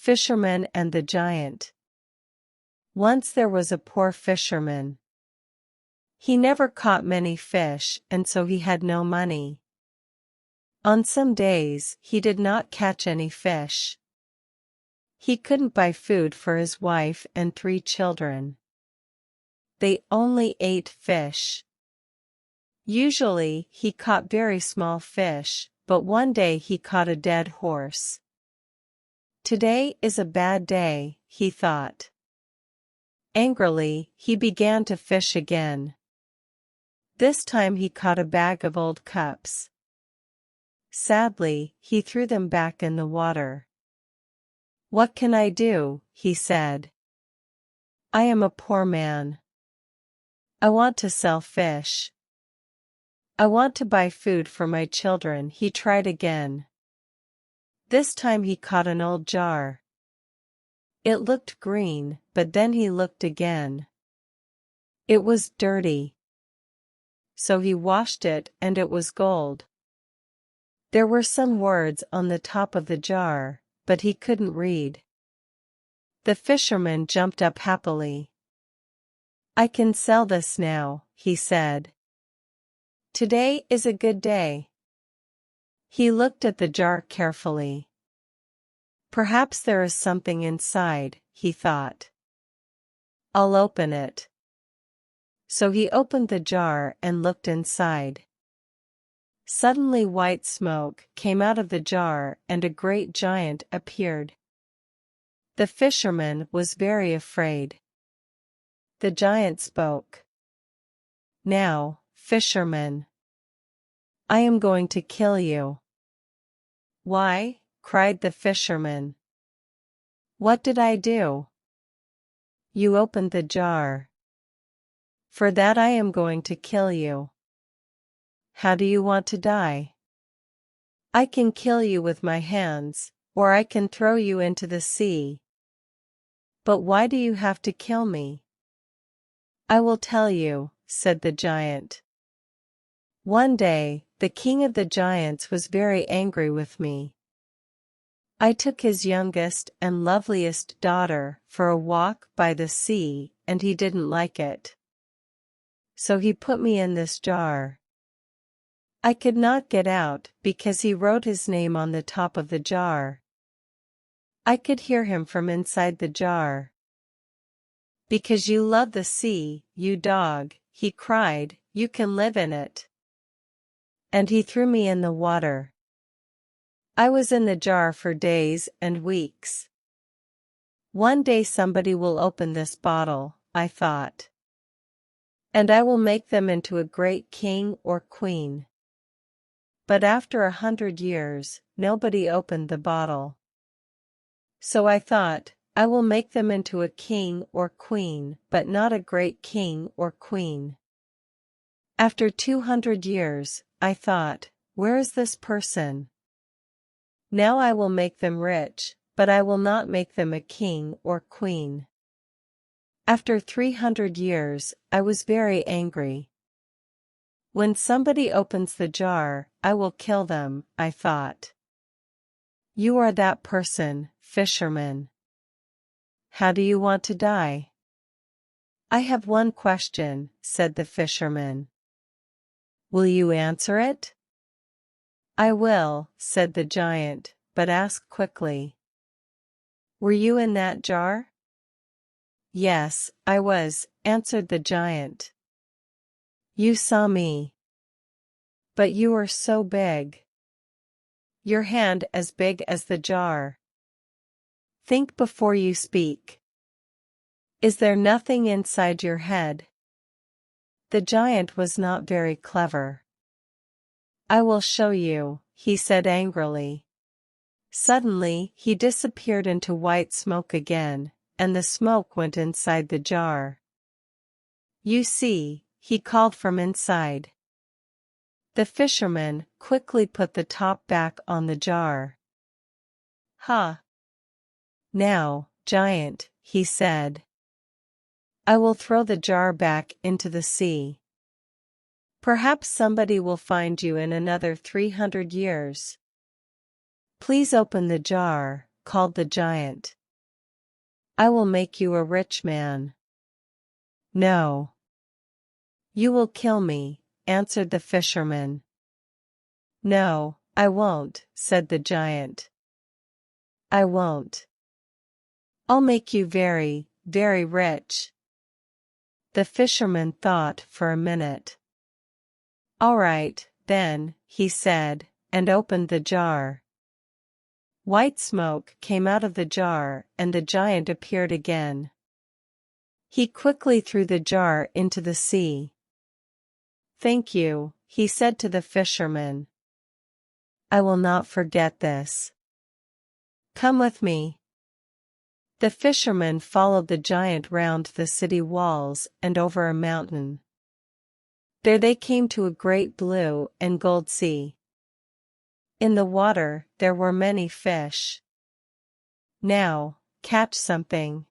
Fisherman and the Giant. Once there was a poor fisherman. He never caught many fish, and so he had no money. On some days, he did not catch any fish. He couldn't buy food for his wife and 3 children. They only ate fish. Usually, he caught very small fish, but one day he caught a dead horse. Today is a bad day, he thought. Angrily, he began to fish again. This time he caught a bag of old cups. Sadly, he threw them back in the water. "What can I do?" he said. "I am a poor man. I want to sell fish. I want to buy food for my children." He tried again. This time he caught an old jar. It looked green, but then he looked again. It was dirty. So he washed it, and it was gold. There were some words on the top of the jar, but he couldn't read. The fisherman jumped up happily. "I can sell this now," he said. "Today is a good day." He looked at the jar carefully. Perhaps there is something inside, he thought. "I'll open it." So he opened the jar and looked inside. Suddenly white smoke came out of the jar and a great giant appeared. The fisherman was very afraid. The giant spoke. "Now, fisherman, I am going to kill you." "Why?" cried the fisherman. "What did I do?" "You opened the jar. For that I am going to kill you." "How do you want to die?" "I can kill you with my hands, or I can throw you into the sea." "But why do you have to kill me?" "I will tell you," said the giant. "One day, the king of the giants was very angry with me. I took his youngest and loveliest daughter for a walk by the sea, and he didn't like it. So he put me in this jar. I could not get out because he wrote his name on the top of the jar. I could hear him from inside the jar. Because you love the sea, you dog," he cried, "you can live in it." And he threw me in the water. I was in the jar for days and weeks. One day somebody will open this bottle, I thought. And I will make them into a great king or queen. But after 100 years, nobody opened the bottle. So I thought, I will make them into a king or queen, but not a great king or queen. After 200 years, I thought, where is this person? Now I will make them rich, but I will not make them a king or queen. After 300 years, I was very angry. When somebody opens the jar, I will kill them, I thought. You are that person, fisherman. How do you want to die? I have one question, said the fisherman. Will you answer it? I will, said the giant, but ask quickly. Were you in that jar? Yes, I was, answered the giant. You saw me. But you were so big. Your hand as big as the jar. Think before you speak. Is there nothing inside your head? The giant was not very clever. I will show you, he said angrily. Suddenly, he disappeared into white smoke again, and the smoke went inside the jar. You see, he called from inside. The fisherman quickly put the top back on the jar. Ha! Now, giant, he said. I will throw the jar back into the sea. Perhaps somebody will find you in another 300 years. Please open the jar, called the giant. I will make you a rich man. No. You will kill me, answered the fisherman. No, I won't, said the giant. I won't. I'll make you very, very rich. The fisherman thought for a minute. All right, then, he said, and opened the jar. White smoke came out of the jar, and the giant appeared again. He quickly threw the jar into the sea. Thank you, he said to the fisherman. I will not forget this. Come with me. The fisherman followed the giant round the city walls and over a mountain. There they came to a great blue and gold sea. In the water there were many fish. Now, catch something.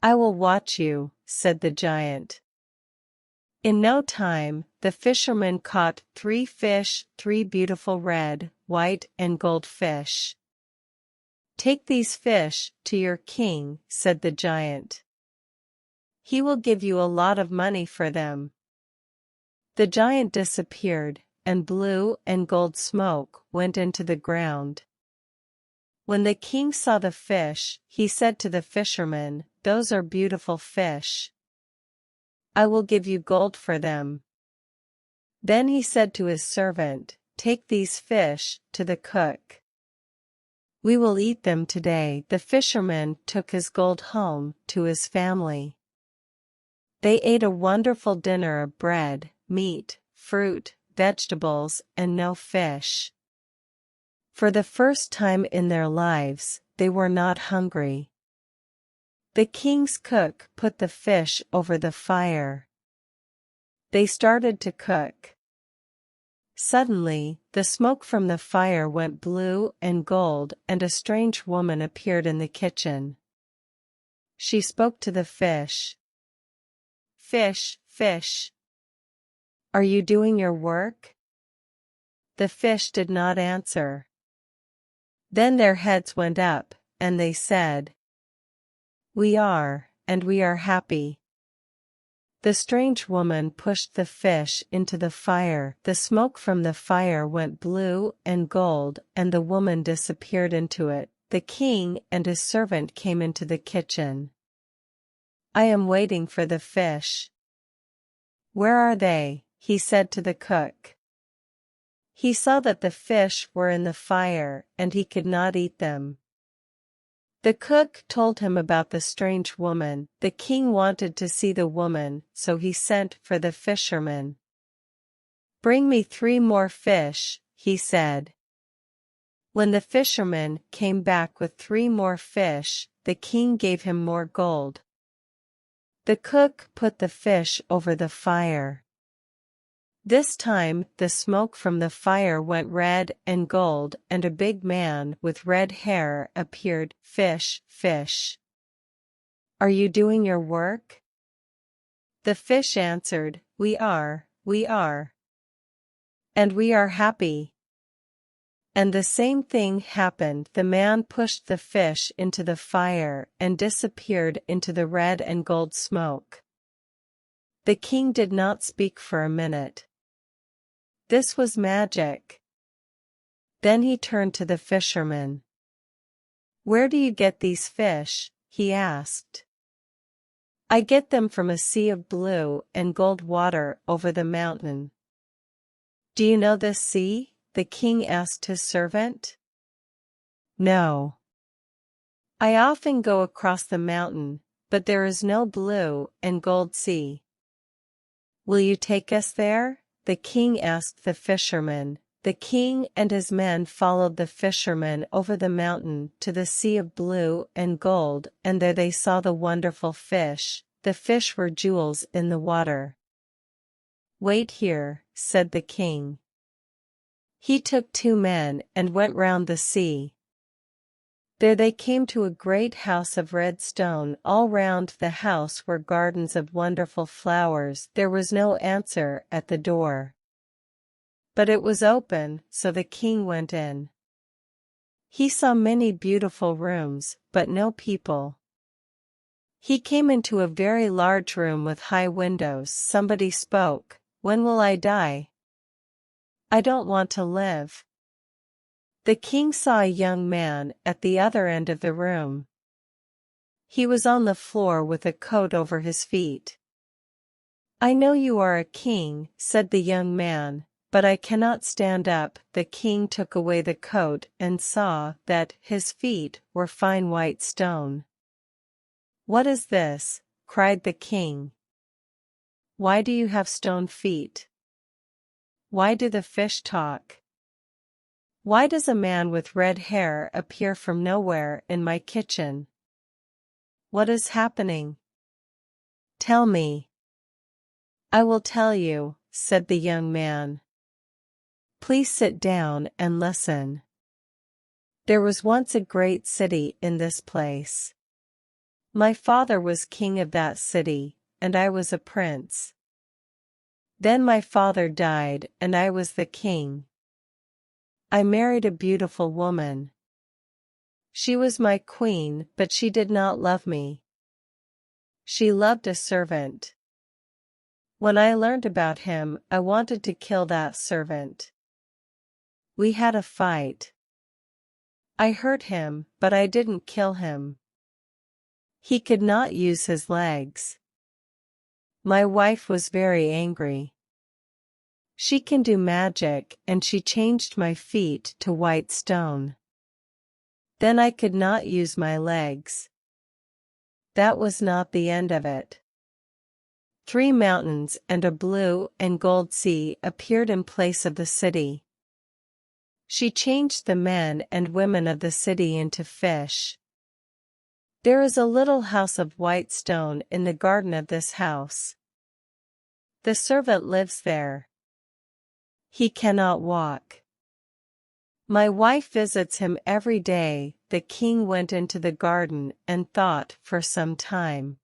I will watch you, said the giant. In no time, the fisherman caught 3 fish, 3 beautiful red, white, and gold fish. Take these fish to your king, said the giant. He will give you a lot of money for them. The giant disappeared, and blue and gold smoke went into the ground. When the king saw the fish, he said to the fisherman, Those are beautiful fish. I will give you gold for them. Then he said to his servant, Take these fish to the cook. We will eat them today. The fisherman took his gold home to his family. They ate a wonderful dinner of bread, meat, fruit, vegetables, and no fish. For the first time in their lives, they were not hungry. The king's cook put the fish over the fire. They started to cook. Suddenly, the smoke from the fire went blue and gold, and a strange woman appeared in the kitchen. She spoke to the fish. Fish, fish. Are you doing your work? The fish did not answer. Then their heads went up, and they said, We are, and we are happy. The strange woman pushed the fish into the fire. The smoke from the fire went blue and gold, and the woman disappeared into it. The king and his servant came into the kitchen. I am waiting for the fish. Where are they? He said to the cook. He saw that the fish were in the fire, and he could not eat them. The cook told him about the strange woman. The king wanted to see the woman, so he sent for the fisherman. Bring me 3 more fish, he said. When the fisherman came back with 3 more fish, the king gave him more gold. The cook put the fish over the fire. This time the smoke from the fire went red and gold, and a big man with red hair appeared. Fish, fish. Are you doing your work? The fish answered, We are, we are. And we are happy. And the same thing happened. The man pushed the fish into the fire and disappeared into the red and gold smoke. The king did not speak for a minute. This was magic. Then he turned to the fisherman. Where do you get these fish? He asked. I get them from a sea of blue and gold water over the mountain. Do you know this sea? The king asked his servant. No. I often go across the mountain, but there is no blue and gold sea. Will you take us there? The king asked the fisherman. The king and his men followed the fisherman over the mountain to the sea of blue and gold, and there they saw the wonderful fish. The fish were jewels in the water. Wait here, said the king. He took 2 men and went round the sea. There they came to a great house of red stone. All round the house were gardens of wonderful flowers. There was no answer at the door. But it was open, so the king went in. He saw many beautiful rooms, but no people. He came into a very large room with high windows. Somebody spoke. When will I die? I don't want to live. The king saw a young man at the other end of the room. He was on the floor with a coat over his feet. I know you are a king, said the young man, but I cannot stand up. The king took away the coat and saw that his feet were fine white stone. What is this? Cried the king. Why do you have stone feet? Why do the fish talk? Why does a man with red hair appear from nowhere in my kitchen? What is happening? Tell me. I will tell you, said the young man. Please sit down and listen. There was once a great city in this place. My father was king of that city, and I was a prince. Then my father died and I was the king. I married a beautiful woman. She was my queen, but she did not love me. She loved a servant. When I learned about him, I wanted to kill that servant. We had a fight. I hurt him, but I didn't kill him. He could not use his legs. My wife was very angry. She can do magic, and she changed my feet to white stone. Then I could not use my legs. That was not the end of it. 3 mountains and a blue and gold sea appeared in place of the city. She changed the men and women of the city into fish. There is a little house of white stone in the garden of this house. The servant lives there. He cannot walk. My wife visits him every day. The king went into the garden and thought for some time.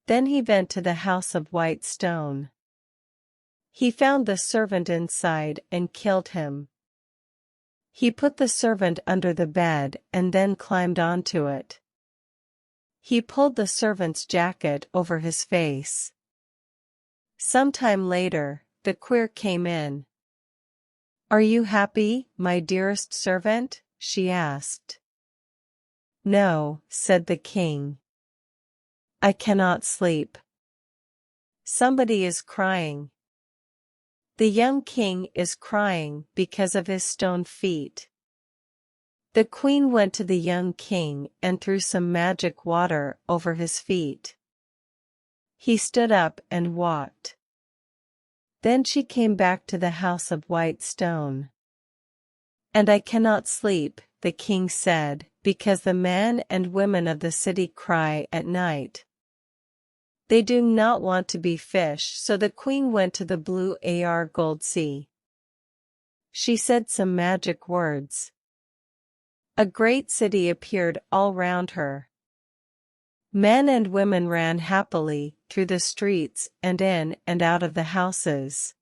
Then he went to the house of white stone. He found the servant inside and killed him. He put the servant under the bed and then climbed onto it. He pulled the servant's jacket over his face. Some time later, the queer came in. Are you happy, my dearest servant? She asked. No, said the king. I cannot sleep. Somebody is crying. The young king is crying because of his stone feet. The queen went to the young king and threw some magic water over his feet. He stood up and walked. Then she came back to the house of white stone. And I cannot sleep, the king said, because the men and women of the city cry at night. They do not want to be fish, so the queen went to the blue gold sea. She said some magic words. A great city appeared all round her. Men and women ran happily through the streets and in and out of the houses.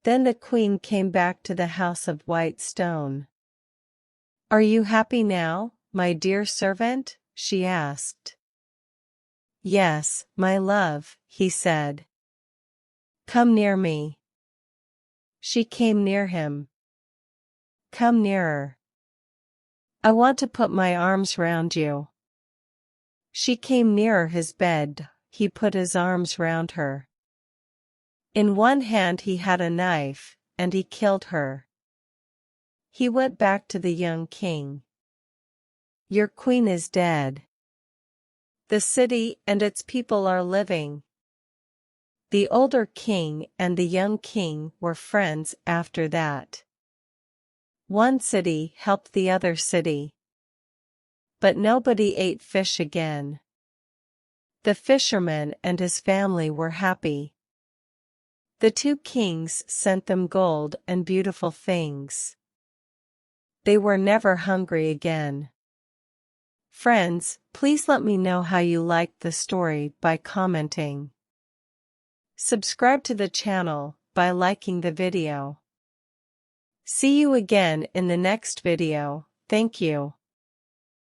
Then the queen came back to the house of white stone. Are you happy now, my dear servant? She asked. Yes, my love, he said. Come near me. She came near him. Come nearer. I want to put my arms round you. She came nearer his bed. He put his arms round her. In one hand he had a knife, and he killed her. He went back to the young king. Your queen is dead. The city and its people are living. The older king and the young king were friends after that. One city helped the other city. But nobody ate fish again. The fisherman and his family were happy. The 2 kings sent them gold and beautiful things. They were never hungry again. Friends, please let me know how you liked the story by commenting. Subscribe to the channel by liking the video. See you again in the next video. Thank you.